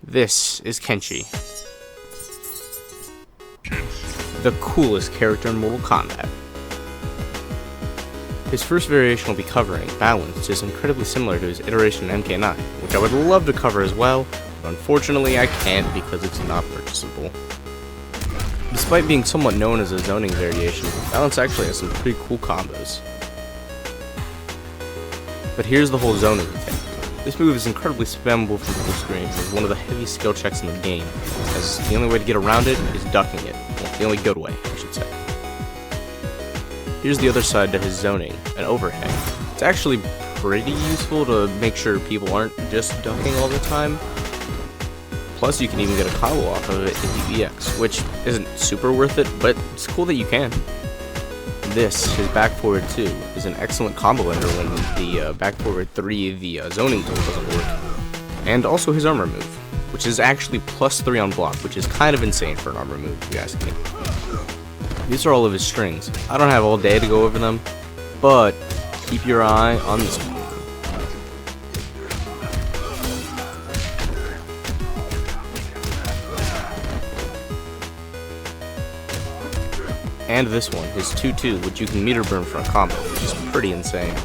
This is Kenshi, the coolest character in Mortal Kombat. His first variation we'll be covering, Balanced, is incredibly similar to his iteration in MK1, which I would love to cover as well, but unfortunately I can't because it's not purchasable. Despite being somewhat known as a zoning variation, Balance actually has some pretty cool combos. But here's the whole zoning thing. This move is incredibly spammable from full screen. It is one of the heaviest skill checks in the game, as the only way to get around it is ducking it. Well, the only good way, I should say. Here's the other side to his zoning, an overhang. It's actually pretty useful to make sure people aren't just ducking all the time. Plus, you can even get a combo off of it in EX, which isn't super worth it, but it's cool that you can. This, his back forward 2, is an excellent combo ender when the back forward 3, the zoning tool doesn't work. And also his armor move, which is actually +3 on block, which is kind of insane for an armor move, if you ask me. These are all of his strings. I don't have all day to go over them, but keep your eye on this one. And this one, his 2-2, which you can meter burn for a combo, which is pretty insane.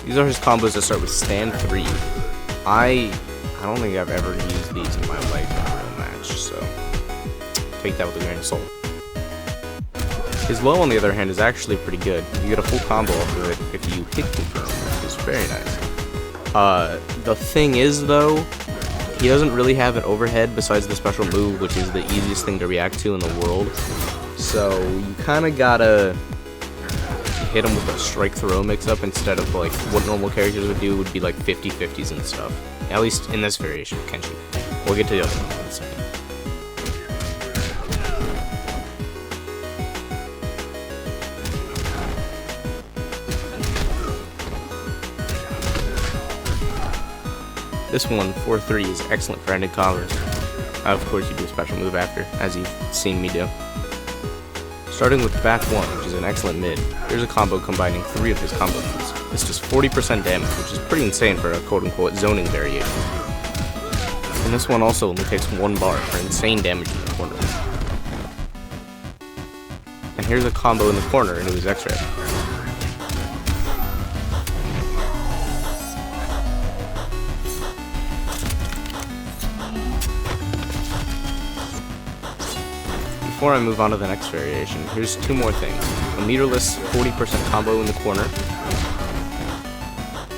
These are his combos that start with stand 3. I don't think I've ever used these in my life in a real match, so take that with a grain of salt. His low, on the other hand, is actually pretty good. You get a full combo off of it if you hit confirm, which is very nice. The thing is, though, he doesn't really have an overhead besides the special move, which is the easiest thing to react to in the world. So you kind of gotta hit him with a strike throw mix-up instead of like what normal characters would do would be like 50-50s and stuff. At least in this variation of Kenshi. We'll get to the other one in a second. This one, 4-3, is excellent for ending combos. Of course, you do a special move after, as you've seen me do. Starting with back 1, which is an excellent mid, here's a combo combining 3 of his combo moves. This does 40% damage, which is pretty insane for a quote-unquote zoning variation. And this one also only takes 1 bar for insane damage in the corner. And here's a combo in the corner into his X-ray. Before I move on to the next variation, here's 2 more things. A meterless 40% combo in the corner,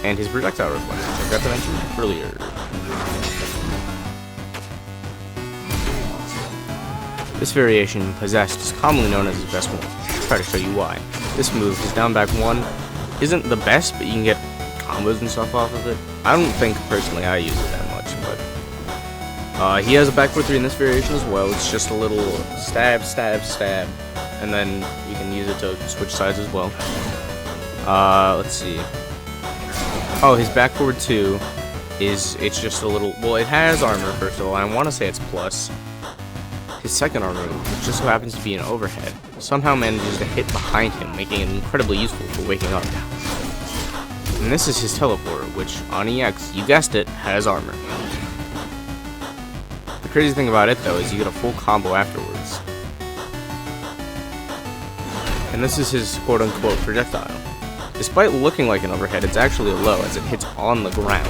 and his projectile reflex, which I forgot to mention earlier. This variation, Possessed, is commonly known as his best move. I'll try to show you why. This move, his down back 1, isn't the best, but you can get combos and stuff off of it. I don't think, personally, I use it that much, but he has a backward 3 in this variation as well. It's just a little stab, stab, stab, and then you can use it to switch sides as well. Let's see. Oh, his back forward 2 it's just a little, well, it has armor, first of all, and I want to say it's plus. His second armor, which just so happens to be an overhead, somehow manages to hit behind him, making it incredibly useful for waking up. And this is his teleport, which on EX, you guessed it, has armor. The crazy thing about it, though, is you get a full combo afterwards. And this is his quote-unquote projectile. Despite looking like an overhead, it's actually a low, as it hits on the ground.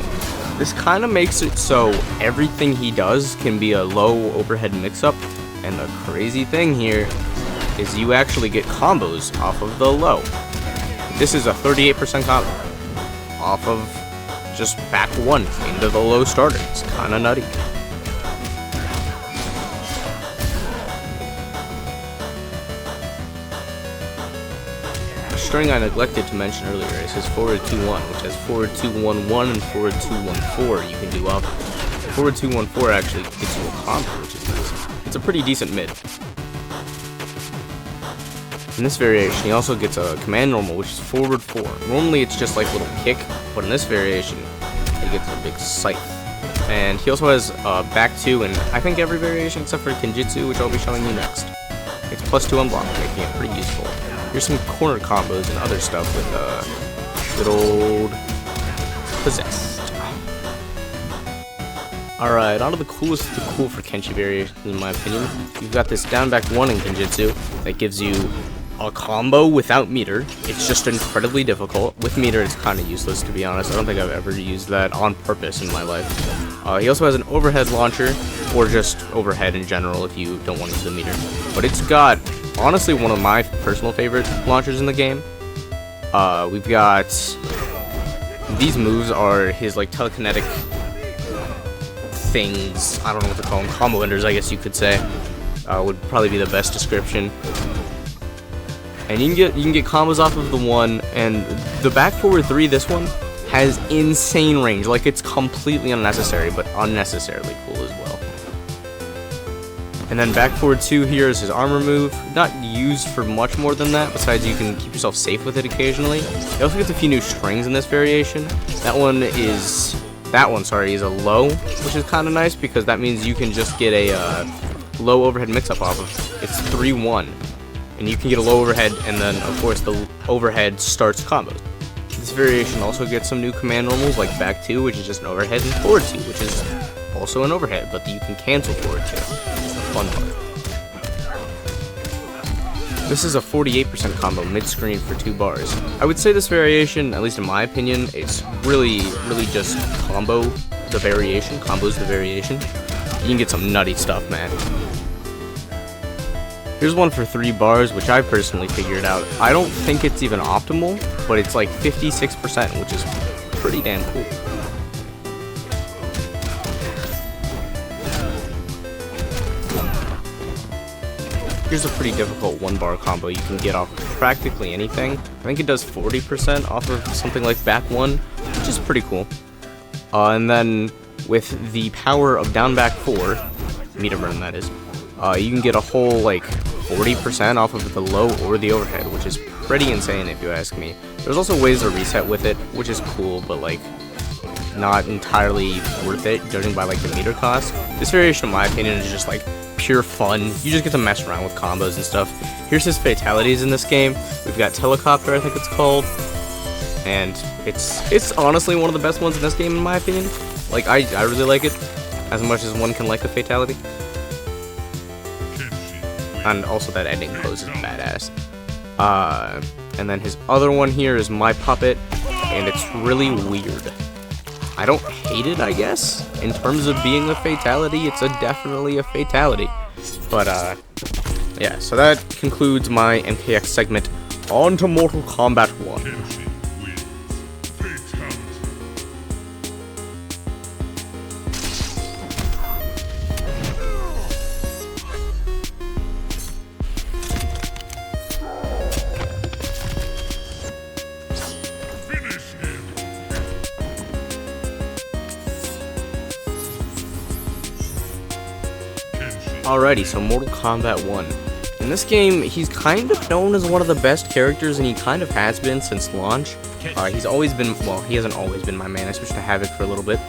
This kind of makes it so everything he does can be a low overhead mix-up, and the crazy thing here is you actually get combos off of the low. This is a 38% combo off of just back 1 into the low starter. It's kind of nutty. String I neglected to mention earlier is his forward 2-1, which has forward 2-1-1 and forward 2-1-4 you can do off. Forward 2-1-4 actually gets you a combo, which is nice. It's a pretty decent mid. In this variation, he also gets a command normal, which is forward 4. Normally it's just like a little kick, but in this variation, he gets a big scythe. And he also has back 2 in I think every variation except for Kenjutsu, which I'll be showing you next. It's +2 on block, making it pretty useful. Here's some corner combos and other stuff with good old Possessed. Alright, on to the coolest of the cool for Kenshi variations, in my opinion. You've got this down back 1 in Genjutsu that gives you a combo without meter. It's just incredibly difficult. With meter, it's kind of useless, to be honest. I don't think I've ever used that on purpose in my life. He also has an overhead launcher, or just overhead in general if you don't want to use the meter. But it's got, honestly, one of my personal favorite launchers in the game. We've got... These moves are his, like, telekinetic things. I don't know what to call them. Combo enders, I guess you could say. Would probably be the best description. And you can get combos off of the 1, and the back forward 3, this one, has insane range. Like, it's completely unnecessary, but unnecessarily cool as well. And then back forward 2 here is his armor move. Not used for much more than that, besides you can keep yourself safe with it occasionally. He also gets a few new strings in this variation. That one, is a low, which is kind of nice because that means you can just get a low overhead mix-up off of. It's 3-1. And you can get a low overhead, and then, of course, the overhead starts combos. This variation also gets some new command normals, like back 2, which is just an overhead, and forward 2, which is also an overhead, but you can cancel forward 2. It's the fun part. This is a 48% combo mid-screen for 2 bars. I would say this variation, at least in my opinion, it's really just combos the variation. You can get some nutty stuff, man. Here's one for 3 bars, which I personally figured out. I don't think it's even optimal, but it's like 56%, which is pretty damn cool. Here's a pretty difficult 1-bar combo you can get off practically anything. I think it does 40% off of something like back 1, which is pretty cool. And then with the power of down back 4, meter burn that is, you can get a whole like 40% off of the low or the overhead, which is pretty insane if you ask me. There's also ways to reset with it, which is cool, but like not entirely worth it, judging by like the meter cost. This variation, in my opinion, is just like pure fun. You just get to mess around with combos and stuff. Here's his fatalities in this game. We've got Telecopter, I think it's called, and it's honestly one of the best ones in this game, in my opinion. Like I really like it, as much as one can like a fatality. And also that ending pose is badass. And then his other one here is My Puppet, and it's really weird. I don't hate it, I guess. In terms of being a fatality, it's definitely a fatality. But, yeah, so that concludes my MKX segment. On to Mortal Kombat 1. Alrighty, so Mortal Kombat 1. In this game, he's kind of known as one of the best characters, and he kind of has been since launch. He's always been, well, he hasn't always been my main. I switched to Havoc for a little bit.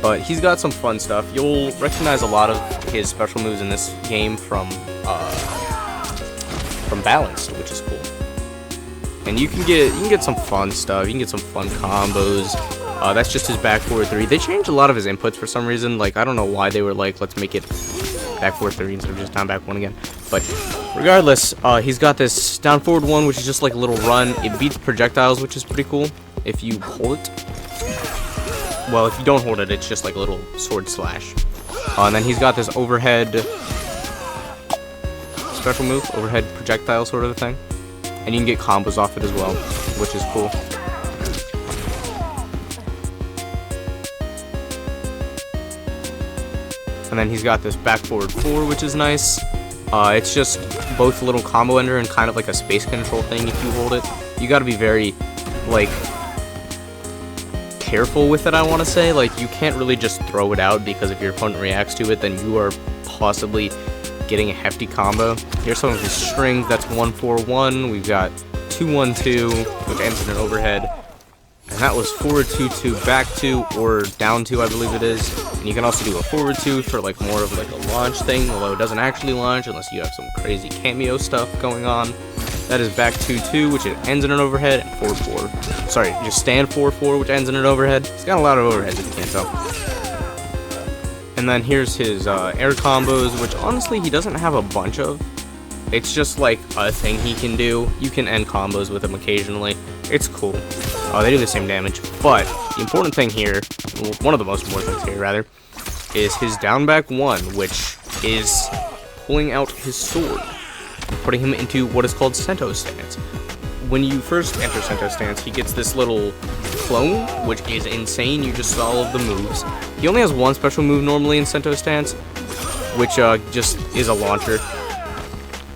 But he's got some fun stuff. You'll recognize a lot of his special moves in this game from Balanced, which is cool. And you can get some fun stuff. You can get some fun combos. That's just his back forward 3. They changed a lot of his inputs for some reason. Like, I don't know why they were like, let's make it back forward 3 instead of just down back 1 again. But regardless, he's got this down forward 1, which is just like a little run. It beats projectiles, which is pretty cool if you hold it. Well, if you don't hold it, it's just like a little sword slash. And then he's got this overhead special move, overhead projectile sort of a thing. And you can get combos off it as well, which is cool. And then he's got this back forward 4, which is nice. It's just both a little combo ender and kind of like a space control thing if you hold it. You gotta be very, like, careful with it, I want to say. Like, you can't really just throw it out, because if your opponent reacts to it, then you are possibly getting a hefty combo. Here's some of his strings. That's 1-4-1. We've got 2-1-2, which ends in an overhead. And that was forward 2-2, back 2, or down 2, I believe it is. And you can also do a forward 2 for like more of like a launch thing, although it doesn't actually launch unless you have some crazy cameo stuff going on. That is back 2-2, which it ends in an overhead, and 4-4. Sorry, just stand 4-4, which ends in an overhead. It's got a lot of overheads if you can't tell. And then here's his air combos, which honestly he doesn't have a bunch of. It's just like a thing he can do. You can end combos with him occasionally. It's cool. They do the same damage. But the important thing here, one of the most important things here rather, is his down back 1, which is pulling out his sword and putting him into what is called Sento stance. When you first enter Sento stance, he gets this little clone, which is insane. You just saw all of the moves. He only has one special move normally in Sento stance, which just is a launcher.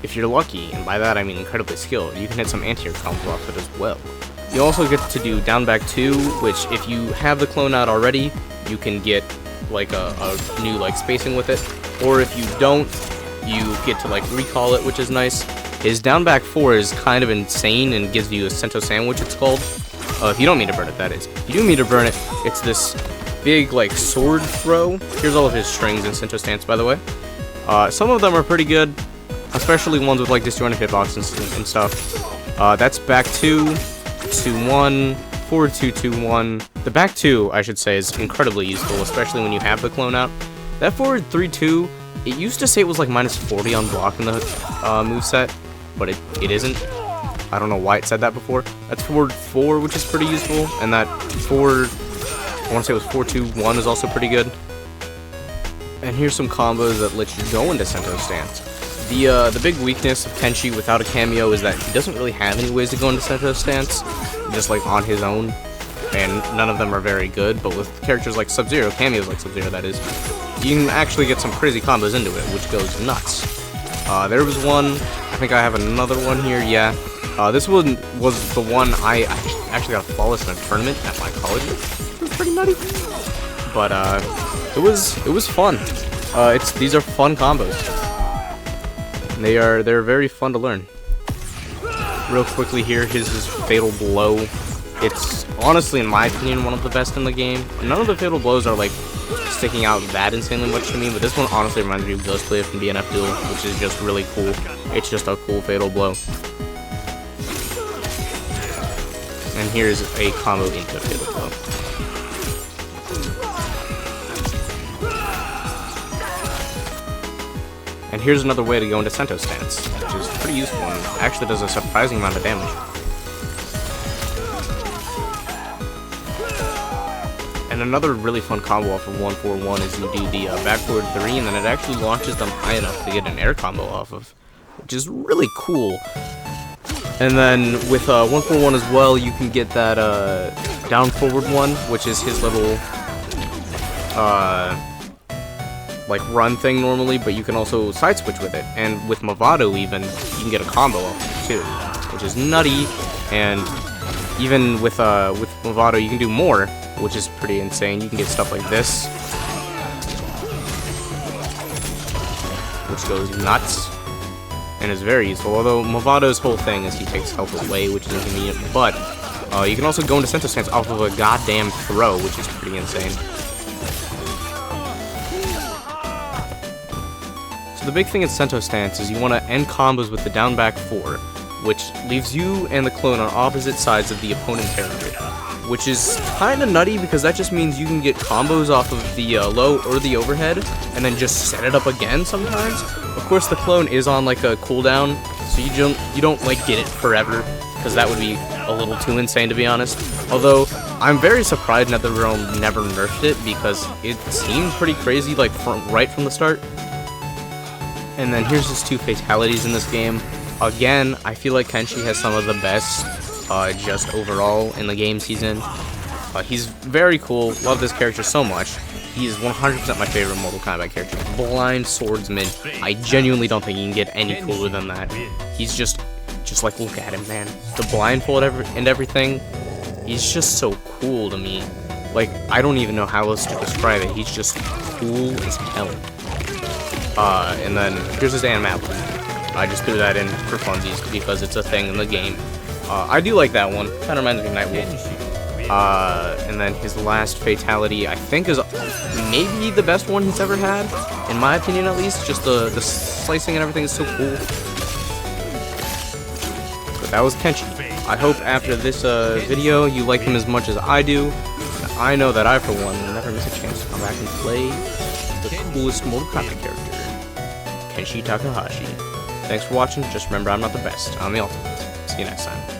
If you're lucky, and by that I mean incredibly skilled, you can hit some anti-air combos off it as well. You also get to do down back 2, which if you have the clone out already, you can get like a new like spacing with it, or if you don't, you get to like recall it, which is nice. His down back 4 is kind of insane and gives you a Sento sandwich, it's called. If you don't mean to burn it, that is. If you do mean to burn it, it's this big like sword throw. Here's all of his strings in Sento stance, by the way. Some of them are pretty good, especially ones with like disjointed hitbox and stuff. That's back 2, 2-1, forward 2, 2-1. The back 2, I should say, is incredibly useful, especially when you have the clone out. That forward 3-2, it used to say it was like minus 40 on block in the moveset, but it isn't. I don't know why it said that before. That's forward 4, which is pretty useful, and that forward, I want to say it was 4-2-1 is also pretty good. And here's some combos that let you go into Sento stance. The big weakness of Kenshi without a cameo is that he doesn't really have any ways to go into Sento stance, just like on his own, and none of them are very good, but with characters like Sub-Zero, cameos like Sub-Zero that is, you can actually get some crazy combos into it, which goes nuts. There was one, I think I have another one here, yeah. This one was the one I actually got flawless in a tournament at my college. It was pretty nutty, but it was fun. These are fun combos. They're very fun to learn. Real quickly here, his Fatal Blow. It's honestly, in my opinion, one of the best in the game. None of the Fatal Blows are like sticking out that insanely much to me, but this one honestly reminds me of Ghostplay from DNF Duel, which is just really cool. It's just a cool Fatal Blow. And here's a combo into Fatal Blow. And here's another way to go into Sento stance, which is pretty useful and actually does a surprising amount of damage. And another really fun combo off of 1-4-1 is you do the backward 3, and then it actually launches them high enough to get an air combo off of, which is really cool. And then with 1-4-1 as well, you can get that down forward 1, which is his little like run thing normally, but you can also side switch with it, and with Movado even, you can get a combo off it too, which is nutty. And even with Movado, you can do more, which is pretty insane. You can get stuff like this, which goes nuts, and is very useful, although Movado's whole thing is he takes health away, which is inconvenient, but you can also go into Sento stance off of a goddamn throw, which is pretty insane. The big thing in Sento stance is you want to end combos with the down back 4, which leaves you and the clone on opposite sides of the opponent character, which is kind of nutty because that just means you can get combos off of the low or the overhead and then just set it up again sometimes. Of course, the clone is on like a cooldown, so you don't like get it forever, because that would be a little too insane to be honest. Although I'm very surprised NetherRealm never nerfed it, because it seemed pretty crazy like right from the start. And then here's his 2 fatalities in this game. Again, I feel like Kenshi has some of the best just overall in the game season. He's very cool. Love this character so much. He is 100% my favorite Mortal Kombat character. Blind swordsman. I genuinely don't think you can get any cooler than that. He's just like, look at him, man. The blindfold and everything. He's just so cool to me. Like, I don't even know how else to describe it. He's just cool as hell. And then here's his animat. I just threw that in for funsies because it's a thing in the game. I do like that one. Kind of reminds me of Nightwolf. And then his last fatality, I think, is maybe the best one he's ever had, in my opinion at least. Just the slicing and everything is so cool. But that was Kenshi. I hope after this video you like him as much as I do. I know that I, for one, will never miss a chance to come back and play the coolest Mortal Kombat character, Kenshi Takahashi. Thanks for watching. Just remember, I'm not the best. I'm the Ultimate. See you next time.